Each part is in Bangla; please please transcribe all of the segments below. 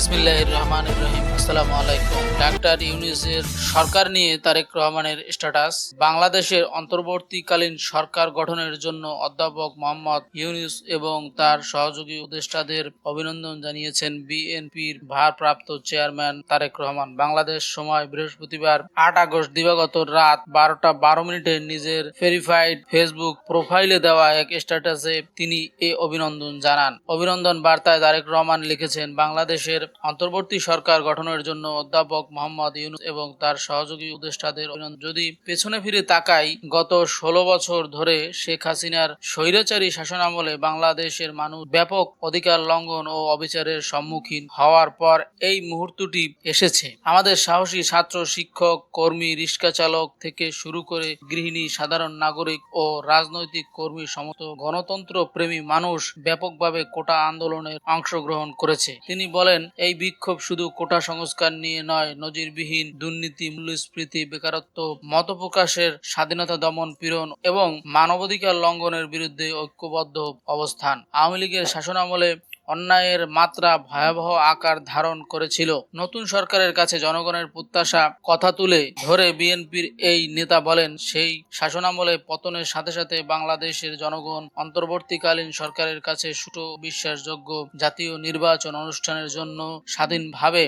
বিসমিল্লাহির রহমানির রহিম। আসসালামু আলাইকুম। ডাক্তার ইউনূসের সরকার নিয়ে তারেক রহমানের স্ট্যাটাস। বাংলাদেশের অন্তর্বর্তীকালীন সরকার গঠনের জন্য অধ্যাপক মোহাম্মদ ইউনূস এবং তার সহযোগী উপদেষ্টাদের অভিনন্দন জানিয়েছেন বিএনপির ভারপ্রাপ্ত চেয়ারম্যান তারেক রহমান। বাংলাদেশ সময় বৃহস্পতিবার ৮ আগস্ট দিবাগত রাত ১২টা ১২ মিনিটে নিজের ভেরিফাইড ফেসবুক প্রোফাইলে দেওয়া এক স্ট্যাটাসে তিনি এ অভিনন্দন জানান। অভিনন্দন বার্তায় তারেক রহমান লিখেছেন, বাংলাদেশের অন্তর্বর্তী সরকার গঠনের জন্য অধ্যাপক মোহাম্মদ ইউনূস এবং তার সহযোগী উপদেষ্টাদের অভিনন্দন। যদি পেছনে ফিরে তাকাই, গত ১৬ বছর ধরে শেখ হাসিনার স্বৈরাচারী শাসনামলে বাংলাদেশের মানুষ ব্যাপক অধিকার লঙ্ঘন ও অবিচারের সম্মুখীন হওয়ার পর এই মুহূর্তটি এসেছে। আমাদের সাহসী ছাত্র, শিক্ষক, কর্মী, রিক্সা চালক থেকে শুরু করে গৃহিণী, সাধারণ নাগরিক ও রাজনৈতিক কর্মী সমস্ত গণতন্ত্র প্রেমী মানুষ ব্যাপকভাবে কোটা আন্দোলনের অংশগ্রহণ করেছে। তিনি বলেন, এই বিক্ষোভ শুধু কোটা সংস্কার নিয়ে নয়, নজিরবিহীন দুর্নীতি, মূল্যস্ফীতি, বেকারত্ব, মতপ্রকাশের স্বাধীনতা দমন পীড়ন এবং মানবাধিকার লঙ্ঘনের বিরুদ্ধে ঐক্যবদ্ধ অবস্থান। আওয়ামী লীগের শাসনামলে অন্যায়ের মাত্রা ভয়াবহ আকার ধারণ করেছিল। নতুন সরকারের কাছে জনগণের প্রত্যাশা কথা তুলে ধরে বিএনপির এই নেতা বলেন, সেই শাসনামলে পতনের সাথে সাথে বাংলাদেশের জনগণ অন্তর্বর্তীকালীন সরকারের কাছে সুষ্ঠু বিশ্বাসযোগ্য জাতীয় নির্বাচন অনুষ্ঠানের জন্য স্বাধীনভাবে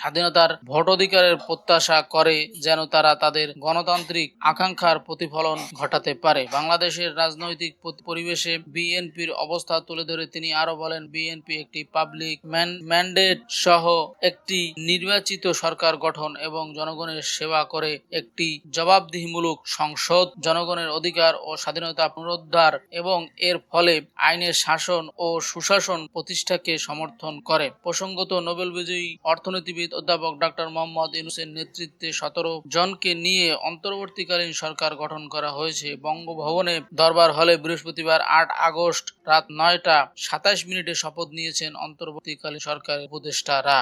স্বাধীনতার ভোটাধিকারের প্রত্যাশা করে, যেন তারা তাদের গণতান্ত্রিক আকাঙ্ক্ষার প্রতিফলন ঘটাতে পারে। বাংলাদেশের রাজনৈতিক পরিবেশে বিএনপির অবস্থা তুলে ধরে তিনি আরো বলেন, বিএনপি একটি পাবলিক ম্যান্ডেট সহ একটি নির্বাচিত সরকার গঠন এবং জনগণের সেবা করে একটি জবাবদিহিমূলক সংসদ, জনগণের অধিকার ও স্বাধীনতা পুনরুদ্ধার এবং এর ফলে আইনের শাসন ও সুশাসন প্রতিষ্ঠাকে সমর্থন করে। প্রসঙ্গত, নোবেল বিজয়ী অর্থনীতিবিদ অধ্যাপক ডাক্তার মোহাম্মদ ইউনূসের নেতৃত্বে ১৭ জনকে নিয়ে অন্তর্বর্তীকালীন সরকার গঠন করা হয়েছে। বঙ্গভবনে দরবার হলে বৃহস্পতিবার ৮ আগস্ট রাত ৯টা ২৭ মিনিটে শপথ নিয়েছেন অন্তর্বর্তীকালীন সরকারের উপদেষ্টারা।